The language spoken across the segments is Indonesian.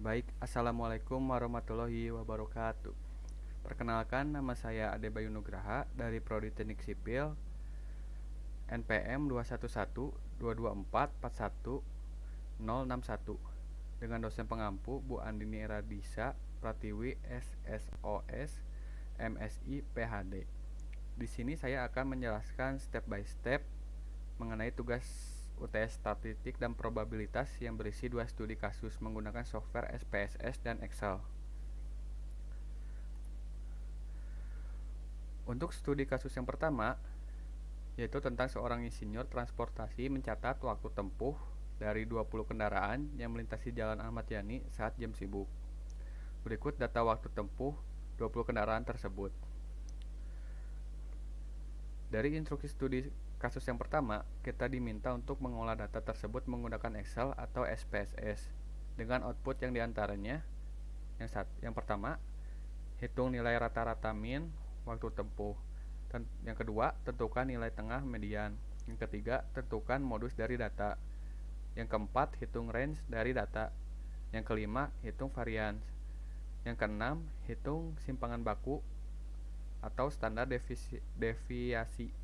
Baik, Assalamualaikum warahmatullahi wabarakatuh. Perkenalkan, nama saya Ade Bayu Nugraha dari Prodi Teknik Sipil NPM 211-224-41061 dengan dosen pengampu Bu Andini Radisa Pratiwi SSOS MSI PhD. Di sini saya akan menjelaskan step by step mengenai tugas UTS statistik dan probabilitas yang berisi 2 studi kasus menggunakan software SPSS dan Excel. Untuk studi kasus yang pertama, yaitu tentang seorang insinyur transportasi mencatat waktu tempuh dari 20 kendaraan yang melintasi Jalan Ahmad Yani saat jam sibuk. Berikut data waktu tempuh 20 kendaraan tersebut. Dari instruksi studi kasus yang pertama, kita diminta untuk mengolah data tersebut menggunakan Excel atau SPSS dengan output yang diantaranya yang pertama, hitung nilai rata-rata min waktu tempuh. Yang kedua, tentukan nilai tengah median. Yang ketiga, tentukan modus dari data. Yang keempat, hitung range dari data. Yang kelima, hitung variance. Yang keenam, hitung simpangan baku atau standar deviasi.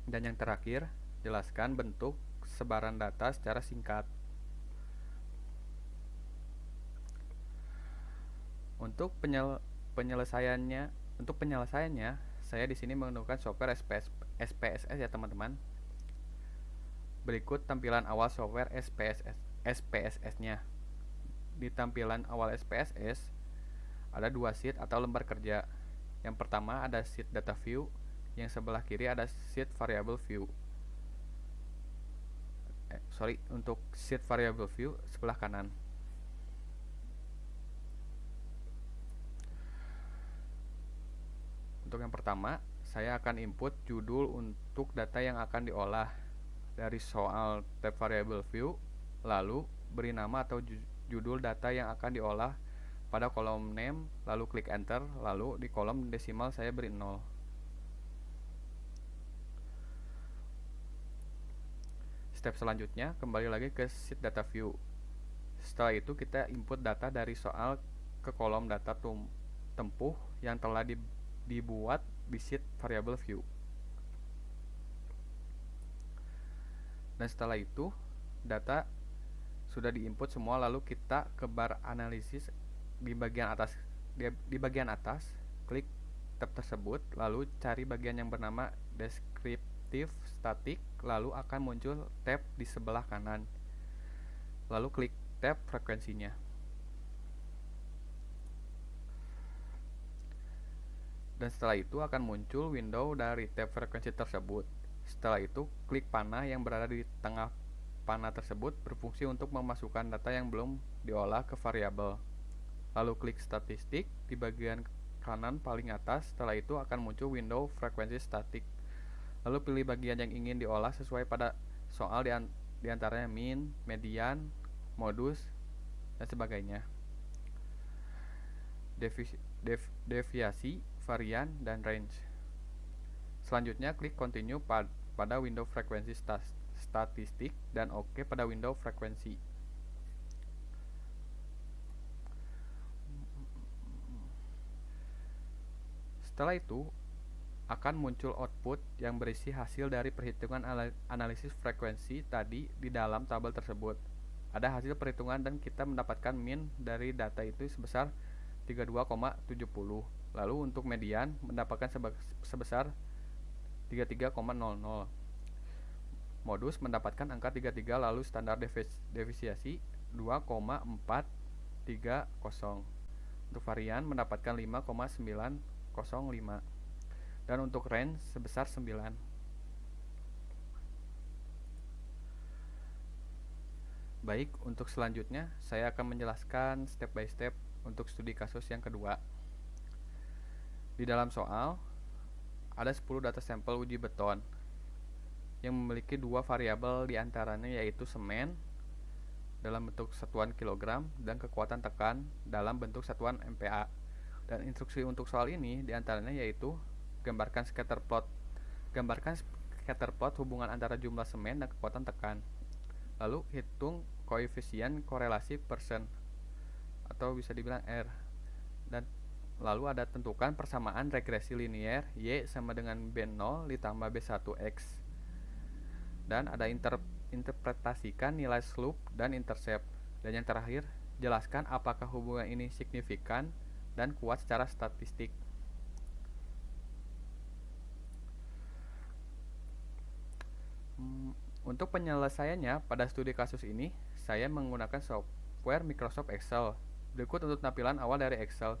Dan yang terakhir, jelaskan bentuk sebaran data secara singkat. Untuk penyelesaiannya, saya di sini menggunakan software SPSS ya teman-teman. Berikut tampilan awal software SPSS-nya. Di tampilan awal SPSS ada 2 sheet atau lembar kerja. Yang pertama ada sheet data view, yang sebelah kiri ada sheet variable view. Untuk sheet variable view sebelah kanan. Untuk yang pertama, saya akan input judul untuk data yang akan diolah dari soal tab variable view, lalu beri nama atau judul data yang akan diolah pada kolom name, lalu klik enter, lalu di kolom desimal saya beri 0. Step selanjutnya, kembali lagi ke sheet data view. Setelah itu kita input data dari soal ke kolom data tempuh yang telah dibuat di sheet variable view. Dan setelah itu data sudah diinput semua, lalu kita ke bar analisis di bagian atas klik tab tersebut, lalu cari bagian yang bernama descriptive static, lalu akan muncul tab di sebelah kanan, lalu klik tab frekuensinya. Dan setelah itu akan muncul window dari tab frekuensi tersebut. Setelah itu, klik panah yang berada di tengah panah tersebut berfungsi untuk memasukkan data yang belum diolah ke variabel. Lalu klik statistik di bagian kanan paling atas. Setelah itu akan muncul window frekuensi statik. Lalu pilih bagian yang ingin diolah sesuai pada soal, diantaranya min, median, modus, dan sebagainya. Deviasi, varian, dan range. Selanjutnya klik continue pada window frekuensi statistik dan OK pada window frekuensi. Setelah itu akan muncul output yang berisi hasil dari perhitungan analisis frekuensi tadi di dalam tabel tersebut. Ada hasil perhitungan dan kita mendapatkan min dari data itu sebesar 32,70. Lalu untuk median mendapatkan sebesar 33,00. Modus mendapatkan angka 33, lalu standar deviasi 2,430. Untuk varian mendapatkan 5,905. Dan untuk range sebesar 9. Baik, untuk selanjutnya saya akan menjelaskan step by step untuk studi kasus yang kedua. Di dalam soal ada 10 data sampel uji beton yang memiliki 2 variabel diantaranya, yaitu semen dalam bentuk satuan kilogram dan kekuatan tekan dalam bentuk satuan MPa. Dan instruksi untuk soal ini diantaranya yaitu gambarkan scatter plot hubungan antara jumlah semen dan kekuatan tekan. Lalu hitung koefisien korelasi persen. atau bisa dibilang R. Dan lalu ada tentukan persamaan regresi linier Y sama dengan B0 ditambah B1X. Dan ada interpretasikan nilai slope dan intercept. Dan yang terakhir, jelaskan apakah hubungan ini signifikan dan kuat secara statistik. Untuk penyelesaiannya pada studi kasus ini, saya menggunakan software Microsoft Excel. Berikut untuk tampilan awal dari Excel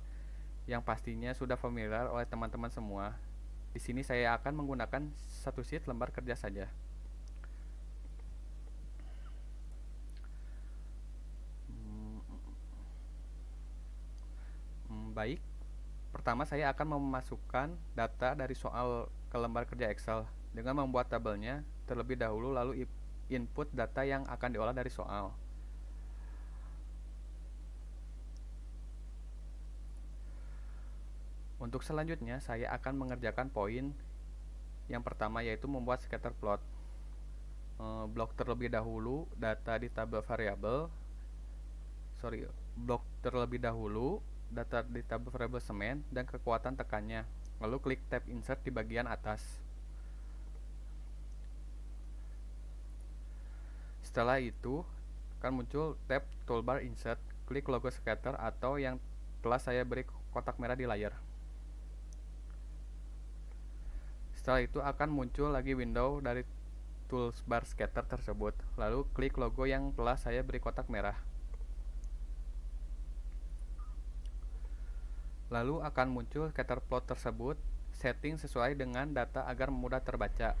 yang pastinya sudah familiar oleh teman-teman semua. Di sini saya akan menggunakan satu sheet lembar kerja saja. Baik, pertama saya akan memasukkan data dari soal ke lembar kerja Excel dengan membuat tabelnya terlebih dahulu, lalu input data yang akan diolah dari soal. Untuk selanjutnya, saya akan mengerjakan poin yang pertama, yaitu membuat scatter plot. Blok terlebih dahulu data di tabel variabel. Blok terlebih dahulu data di tabel variabel semen dan kekuatan tekannya. Lalu klik tab insert di bagian atas. Setelah itu akan muncul tab toolbar insert, klik logo scatter atau yang telah saya beri kotak merah di layar. Setelah itu akan muncul lagi window dari toolbar scatter tersebut, lalu klik logo yang telah saya beri kotak merah. Lalu akan muncul scatter plot tersebut, setting sesuai dengan data agar mudah terbaca.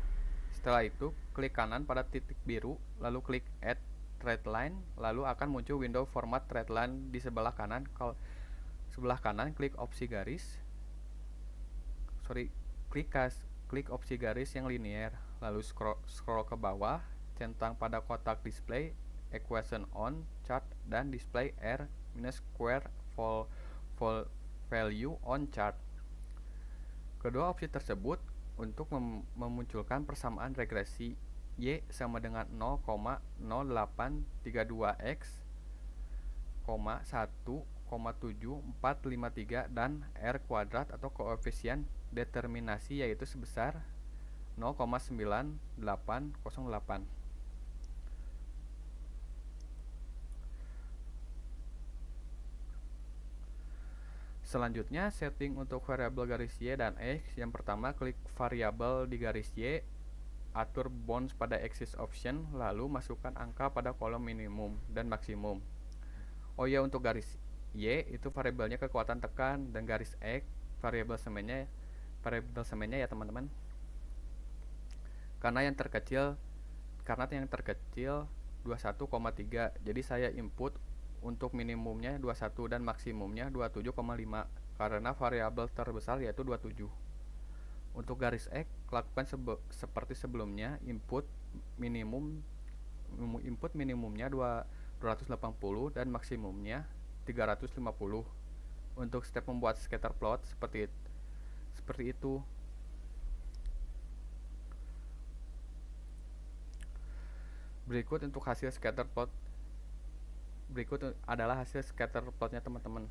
Setelah itu, klik kanan pada titik biru, lalu klik Add Thread Line, lalu akan muncul window format thread line di sebelah kanan. Sebelah kanan, klik opsi garis. Klik opsi garis yang linear, lalu scroll ke bawah, centang pada kotak display equation on chart dan display R-square value on chart. Kedua opsi tersebut untuk memunculkan persamaan regresi Y sama dengan 0,0832X, 1,7453 dan R kuadrat atau koefisien determinasi yaitu sebesar 0,9808. Selanjutnya, setting untuk variabel garis Y dan X. Yang pertama, klik variabel di garis Y, atur bounds pada axis option, lalu masukkan angka pada kolom minimum dan maksimum. Oh ya, untuk garis Y itu variabelnya kekuatan tekan, dan garis X variabel semennya ya teman-teman. Karena yang terkecil 21,3, jadi saya input untuk minimumnya 21 dan maksimumnya 27,5 karena variabel terbesar yaitu 27. Untuk garis X, lakukan seperti sebelumnya, input minimumnya 280 dan maksimumnya 350. Untuk step membuat scatter plot seperti itu. Berikut adalah hasil scatter plotnya teman-teman.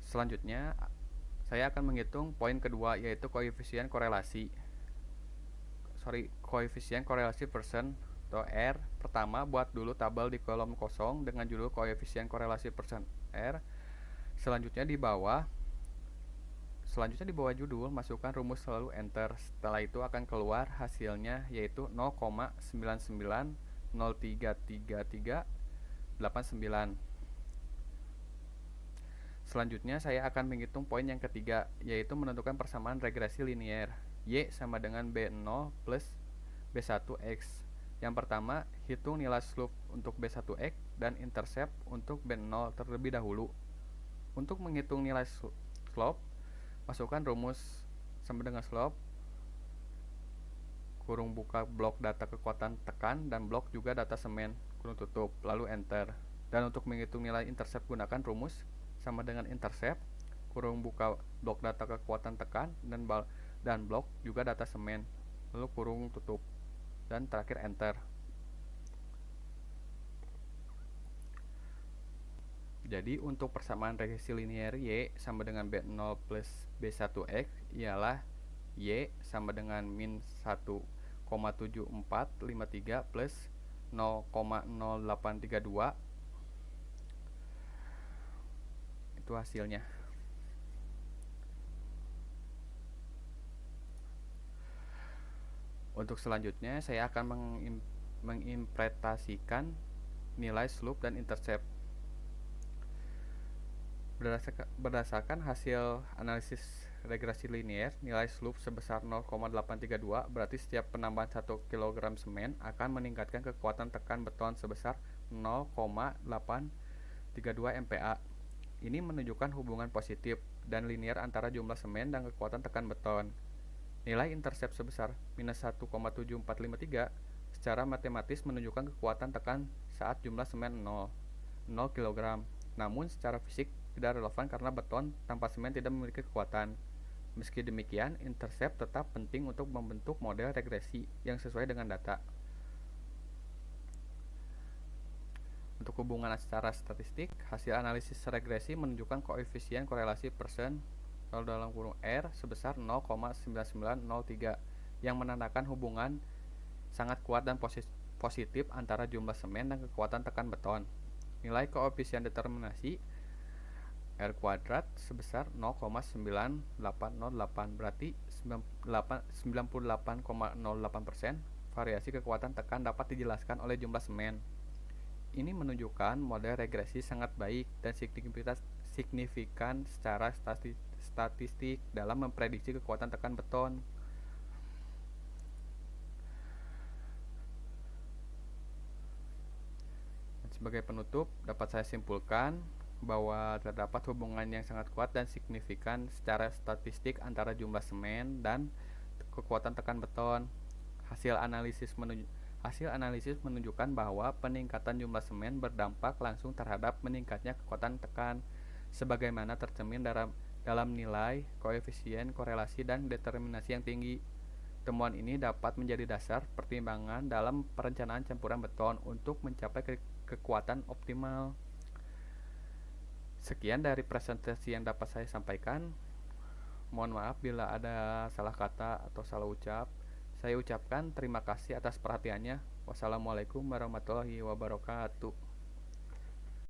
Selanjutnya, saya akan menghitung poin kedua, yaitu koefisien korelasi persen atau R. Pertama, buat dulu tabel di kolom kosong dengan judul koefisien korelasi persen R. Selanjutnya di bawah judul, masukkan rumus lalu enter. Setelah itu akan keluar hasilnya yaitu 0,99033389. Selanjutnya saya akan menghitung poin yang ketiga, yaitu menentukan persamaan regresi linier Y sama dengan B0 plus B1X. Yang pertama, hitung nilai slope untuk B1X dan intercept untuk B0 terlebih dahulu. Untuk menghitung nilai slope, masukkan rumus sama dengan slope, kurung buka blok data kekuatan tekan dan blok juga data semen, kurung tutup, lalu enter. Dan untuk menghitung nilai intercept, gunakan rumus sama dengan intercept, kurung buka blok data kekuatan tekan dan blok juga data semen, lalu kurung tutup. dan terakhir enter. Jadi untuk persamaan regresi linear Y sama dengan B0 plus B1X ialah Y sama dengan min 1,7453 plus 0,0832. Itu hasilnya. Untuk selanjutnya saya akan menginterpretasikan nilai slope dan intercept. Berdasarkan hasil analisis regresi linear, nilai slope sebesar 0,832 berarti setiap penambahan 1 kg semen akan meningkatkan kekuatan tekan beton sebesar 0,832 MPa. Ini menunjukkan hubungan positif dan linear antara jumlah semen dan kekuatan tekan beton. Nilai intercept sebesar minus 1,7453 secara matematis menunjukkan kekuatan tekan saat jumlah semen 0 kg. Namun secara fisik tidak relevan karena beton tanpa semen tidak memiliki kekuatan. Meski demikian, intercept tetap penting untuk membentuk model regresi yang sesuai dengan data. Untuk hubungan secara statistik, hasil analisis regresi menunjukkan koefisien korelasi persen R sebesar 0,9903 yang menandakan hubungan sangat kuat dan positif antara jumlah semen dan kekuatan tekan beton. Nilai koefisien determinasi R kuadrat sebesar 0,9808 berarti 98,08%. Variasi kekuatan tekan dapat dijelaskan oleh jumlah semen. Ini menunjukkan model regresi sangat baik dan signifikan secara statistik dalam memprediksi kekuatan tekan beton. Sebagai penutup, dapat saya simpulkan bahwa terdapat hubungan yang sangat kuat dan signifikan secara statistik antara jumlah semen dan kekuatan tekan beton. Hasil analisis menunjukkan bahwa peningkatan jumlah semen berdampak langsung terhadap meningkatnya kekuatan tekan, sebagaimana tercermin dalam nilai koefisien korelasi dan determinasi yang tinggi. Temuan ini dapat menjadi dasar pertimbangan dalam perencanaan campuran beton untuk mencapai kekuatan optimal. Sekian dari presentasi yang dapat saya sampaikan. Mohon maaf bila ada salah kata atau salah ucap. Saya ucapkan terima kasih atas perhatiannya. Wassalamualaikum warahmatullahi wabarakatuh.